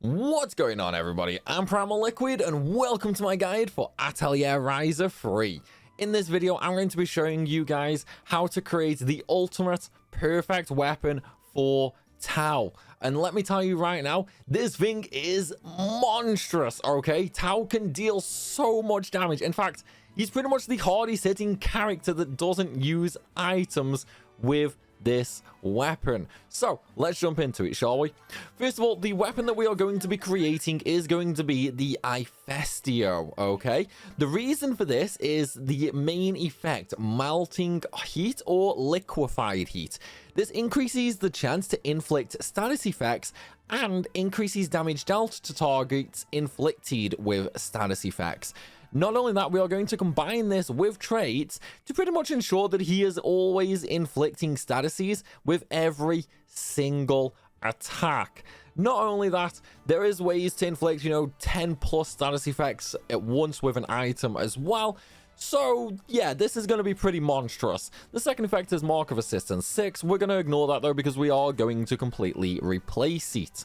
What's going on, everybody? I'm Primalliquid and welcome to my guide for Atelier Ryza 3. In this video, I'm going to be showing you guys how to create the ultimate perfect weapon for Tau. And let me tell you right now, this thing is monstrous, okay? Tau can deal so much damage. In fact, he's pretty much the hardest hitting character that doesn't use items with this weapon. So let's jump into it, shall we? First of all, the weapon that we are going to be creating is going to be the Ipheastio, okay? The reason for this is the main effect, melting heat or liquefied heat. This increases the chance to inflict status effects and increases damage dealt to targets inflicted with status effects. Not only that, we are going to combine this with traits to pretty much ensure that he is always inflicting statuses with every single attack. Not only that, there is ways to inflict, 10 plus status effects at once with an item as well. So yeah, this is going to be pretty monstrous. The second effect is Mark of Assistance 6. We're going to ignore that though because we are going to completely replace it.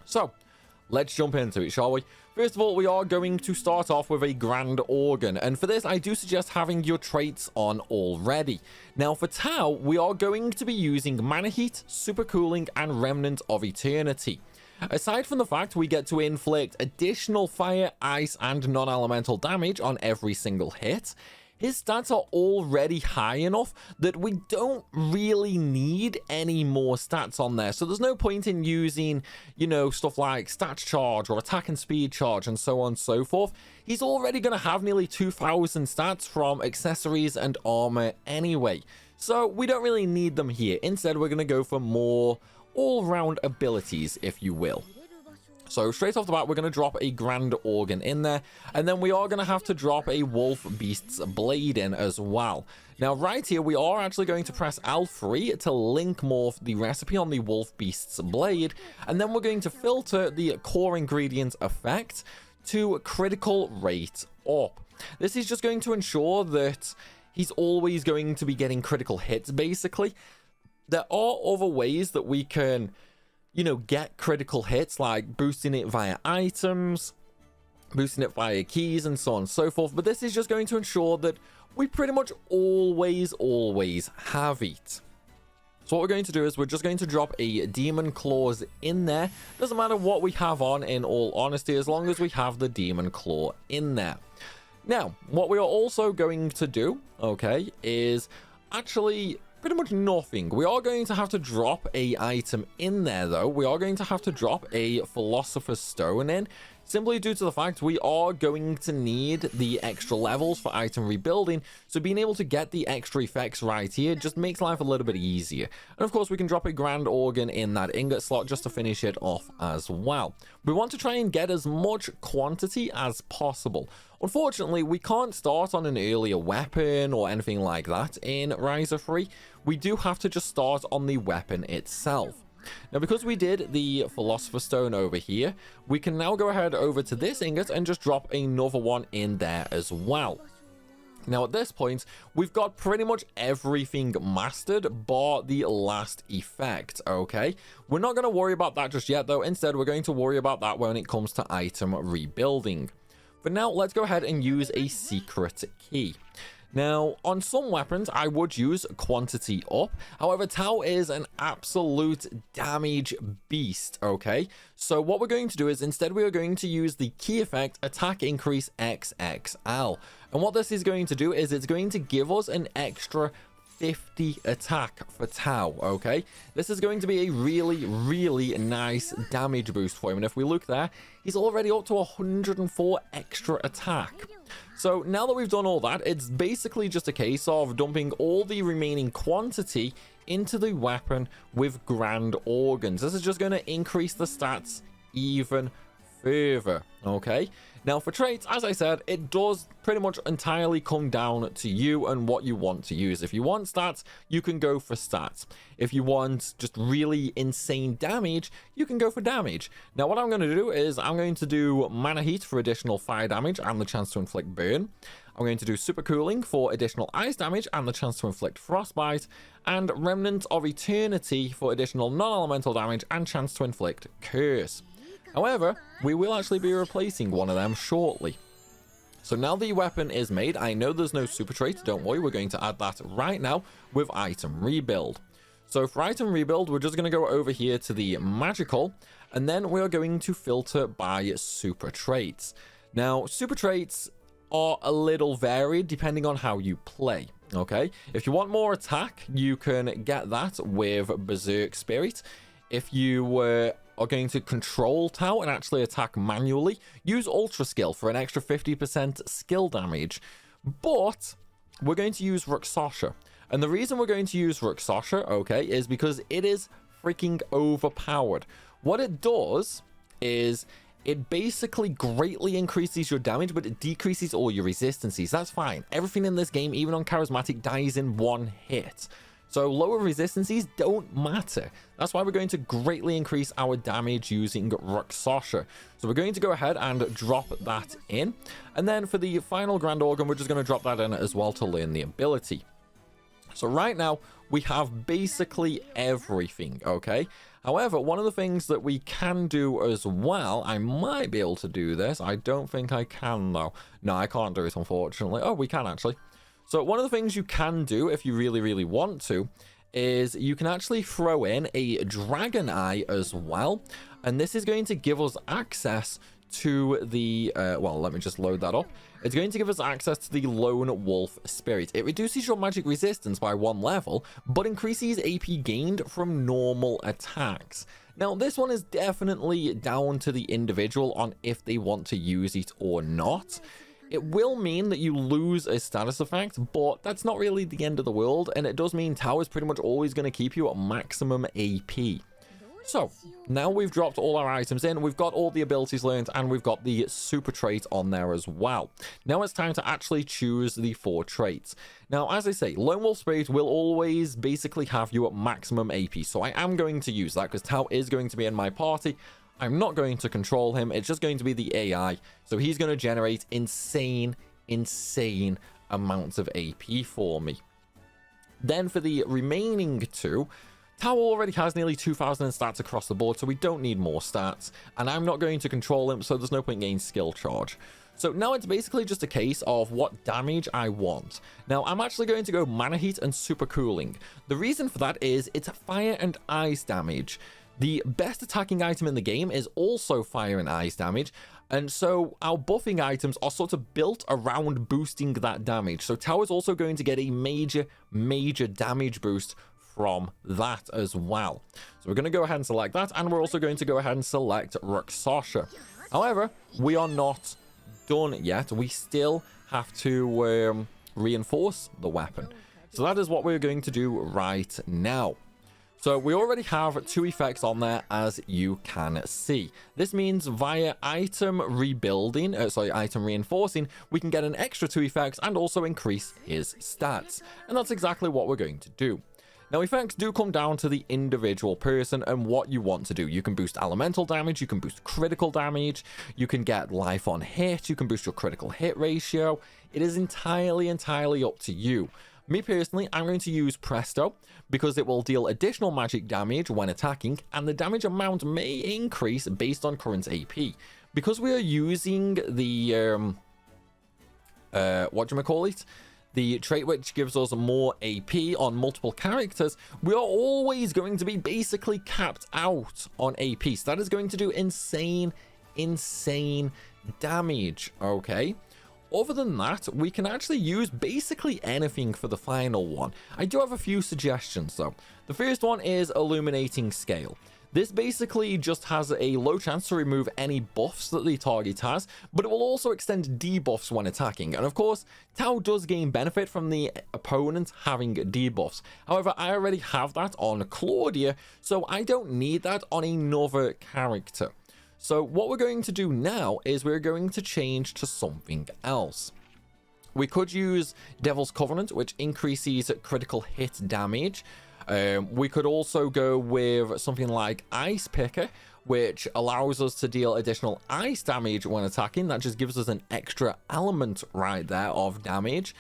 So let's jump into it, shall we? First of all, we are going to start off with a Grand Organ, and for this, I do suggest having your traits on already. Now, for Tau, we are going to be using Mana Heat, Super Cooling, and Remnant of Eternity. Aside from the fact we get to inflict additional fire, ice, and non-elemental damage on every single hit, his stats are already high enough that we don't really need any more stats on there. So there's no point in using, stuff like stats charge or attack and speed charge and so on and so forth. He's already going to have nearly 2,000 stats from accessories and armor anyway. So we don't really need them here. Instead, we're going to go for more all-round abilities, if you will. So straight off the bat, we're going to drop a Grand Organ in there, and then we are going to have to drop a Wolf Beast's Blade in as well. Now, right here, we are actually going to press L3 to link morph the recipe on the Wolf Beast's Blade, and then we're going to filter the core ingredient effect to critical rate up. This is just going to ensure that he's always going to be getting critical hits, basically. There are other ways that we can get critical hits, like boosting it via items, boosting it via keys, and so on and so forth. But this is just going to ensure that we pretty much always have it. So what we're going to do is we're just going to drop a Demon Claws in there. Doesn't matter what we have on, in all honesty, as long as we have the Demon Claw in there. Now, what we are also going to do, okay, is actually pretty much nothing. We are going to have to drop a item in there though. We are going to have to drop a Philosopher's Stone in, simply due to the fact we are going to need the extra levels for item rebuilding, so being able to get the extra effects right here just makes life a little bit easier. And of course, we can drop a Grand Organ in that ingot slot just to finish it off as well. We want to try and get as much quantity as possible. Unfortunately, we can't start on an earlier weapon or anything like that in Ryza 3. We do have to just start on the weapon itself. Now, because we did the Philosopher's Stone over here, we can now go ahead over to this ingot and just drop another one in there as well. Now, at this point, we've got pretty much everything mastered bar the last effect, okay? We're not going to worry about that just yet, though. Instead, we're going to worry about that when it comes to item rebuilding. For now, let's go ahead and use a secret key. Now, on some weapons, I would use quantity up. However, Tau is an absolute damage beast, okay? So what we're going to do is instead we are going to use the key effect attack increase XXL. And what this is going to do is it's going to give us an extra 50 attack for Tau, okay? This is going to be a really nice damage boost for him. And if we look there, he's already up to 104 extra attack. So now that we've done all that, it's basically just a case of dumping all the remaining quantity into the weapon with Grand Organs. This is just going to increase the stats even further, okay? Now, for traits, as I said, it does pretty much entirely come down to you and what you want to use. If you want stats, you can go for stats. If you want just really insane damage, you can go for damage. Now, what I'm going to do is I'm going to do Mana Heat for additional fire damage and the chance to inflict burn. I'm going to do Super Cooling for additional ice damage and the chance to inflict frostbite, and Remnant of Eternity for additional non-elemental damage and chance to inflict curse. However, we will actually be replacing one of them shortly. So now the weapon is made, I know there's no super trait, don't worry, we're going to add that right now with item rebuild. So for item rebuild, we're just going to go over here to the magical, and then we are going to filter by super traits. Now, super traits are a little varied depending on how you play, okay? If you want more attack, you can get that with Berserk Spirit. If you are going to control Tau and actually attack manually, use Ultra Skill for an extra 50% skill damage. But we're going to use Ruxosha. And the reason we're going to use Ruxosha, okay, is because it is freaking overpowered. What it does is it basically greatly increases your damage, but it decreases all your resistances. That's fine. Everything in this game, even on charismatic, dies in one hit. So lower resistances don't matter. That's why we're going to greatly increase our damage using Ruxosha. So we're going to go ahead and drop that in. And then for the final Grand Organ, we're just going to drop that in as well to learn the ability. So right now, we have basically everything, okay? However, one of the things that we can do as well, I might be able to do this. I don't think I can, though. No, I can't do it, unfortunately. Oh, we can, actually. So one of the things you can do, if you really, really want to, is you can actually throw in a Dragon Eye as well. And this is going to give us access to the, well, let me just load that up. It's going to give us access to the Lone Wolf Spirit. It reduces your magic resistance by 1 level, but increases AP gained from normal attacks. Now, this one is definitely down to the individual on if they want to use it or not. It will mean that you lose a status effect, but that's not really the end of the world, and it does mean Tau is pretty much always going to keep you at maximum AP. So, now we've dropped all our items in, we've got all the abilities learned, and we've got the super trait on there as well. Now it's time to actually choose the 4 traits. Now, as I say, Lone Wolf Spirit will always basically have you at maximum AP, so I am going to use that because Tau is going to be in my party. I'm not going to control him, it's just going to be the AI, so he's going to generate insane amounts of AP for me. Then for the remaining 2, Tau already has nearly 2,000 in stats across the board, so we don't need more stats, and I'm not going to control him, so there's no point getting skill charge. So now it's basically just a case of what damage I want. Now, I'm actually going to go Mana Heat and Super Cooling. The reason for that is it's fire and ice damage. The best attacking item in the game is also fire and ice damage, and so our buffing items are sort of built around boosting that damage. So Tau is also going to get a major damage boost from that as well. So we're going to go ahead and select that, and we're also going to go ahead and select Ruxosha. However, we are not done yet. We still have to reinforce the weapon. So that is what we're going to do right now. So we already have 2 effects on there, as you can see. This means via item rebuilding, item reinforcing, we can get an extra 2 effects and also increase his stats. And that's exactly what we're going to do. Now, effects do come down to the individual person and what you want to do. You can boost elemental damage, you can boost critical damage, you can get life on hit, you can boost your critical hit ratio. It is entirely up to you. Me personally, I'm going to use Presto because it will deal additional magic damage when attacking, and the damage amount may increase based on current AP. Because we are using the the trait which gives us more AP on multiple characters, we are always going to be basically capped out on AP. So that is going to do insane damage, okay? Other than that, we can actually use basically anything for the final one. I do have a few suggestions though. The first one is Illuminating Scale. This basically just has a low chance to remove any buffs that the target has, but it will also extend debuffs when attacking. And of course, Tau does gain benefit from the opponent having debuffs. However, I already have that on Claudia, so I don't need that on another character. So what we're going to do now is we're going to change to something else. We could use Devil's Covenant, which increases critical hit damage. We could also go with something like Ice Picker, which allows us to deal additional ice damage when attacking. That just gives us an extra element right there of damage.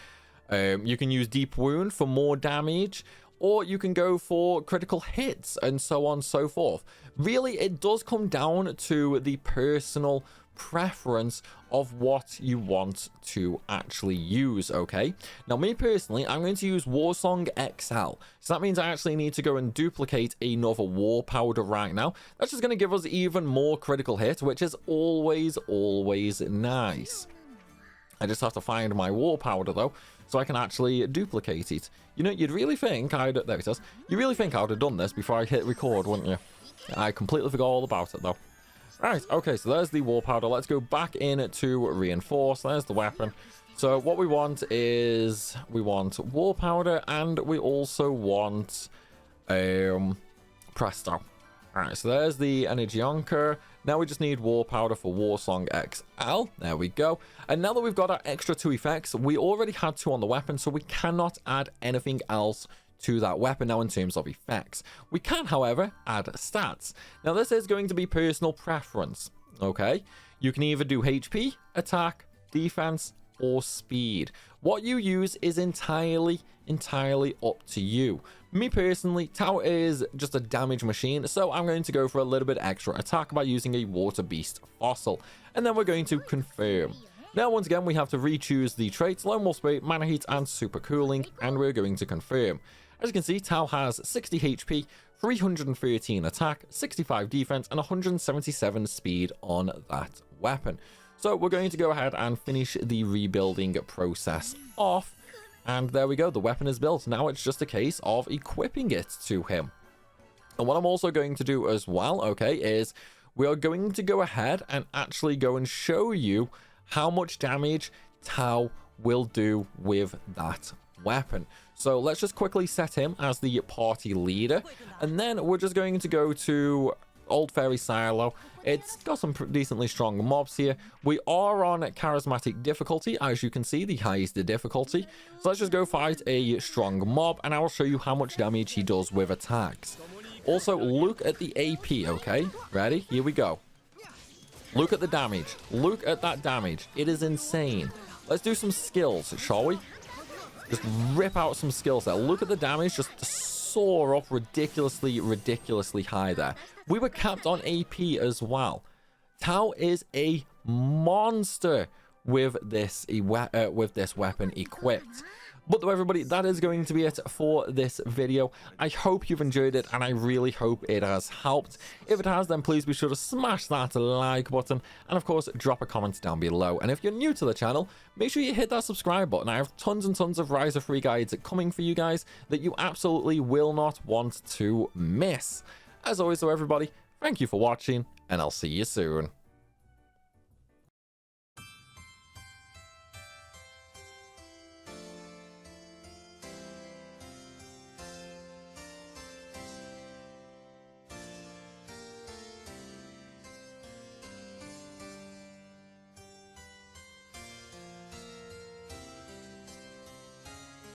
You can use Deep Wound for more damage. or you can go for critical hits and so on and so forth. Really, it does come down to the personal preference of what you want to actually use. Okay, now me personally, I'm going to use Warsong XL, so that means I actually need to go and duplicate another war powder right now. That's just going to give us even more critical hit, which is always nice. I just have to find my war powder though, so I can actually duplicate it. You know, you'd really think there it is. You really think I would have done this before I hit record, wouldn't you? I completely forgot all about it though. Right, okay, so there's the war powder. Let's go back in to reinforce. There's the weapon. So what we want is, we want war powder, and we also want presto. Alright, so there's the energy anchor. Now we just need war powder for Warsong XL. There we go. And now that we've got our extra 2 effects, we already had 2 on the weapon, so we cannot add anything else to that weapon now in terms of effects. We can, however, add stats. Now this is going to be personal preference. Okay, you can either do HP, attack, defense, or speed. What you use is entirely up to you. Me personally, Tau is just a damage machine, so I'm going to go for a little bit extra attack by using a water beast fossil, and then we're going to confirm. Now once again we have to re-choose the traits Lone Wolf Spirit, Mana Heat, and Super Cooling, and we're going to confirm. As you can see, Tau has 60 HP, 313 attack, 65 defense, and 177 speed on that weapon. So we're going to go ahead and finish the rebuilding process off. And there we go, the weapon is built. Now it's just a case of equipping it to him. And what I'm also going to do as well, okay, is we are going to go ahead and actually go and show you how much damage Tau will do with that weapon. So let's just quickly set him as the party leader, and then we're just going to go to Old Fairy Silo. It's got some decently strong mobs here. We are on charismatic difficulty, as you can see, the highest difficulty. So let's just go fight a strong mob, and I will show you how much damage he does with attacks. Also, look at the AP, okay? Ready? Here we go. Look at the damage. Look at that damage. It is insane. Let's do some skills, shall we? Just rip out some skills there. Look at the damage just soar up ridiculously high there. We were capped on AP as well. Tau is a monster with this weapon equipped. But though, everybody, that is going to be it for this video. I hope you've enjoyed it, and I really hope it has helped. If it has, then please be sure to smash that like button, and of course drop a comment down below. And if you're new to the channel, make sure you hit that subscribe button. I have tons and tons of Ryza free guides coming for you guys that you absolutely will not want to miss. As always though, everybody, thank you for watching, and I'll see you soon.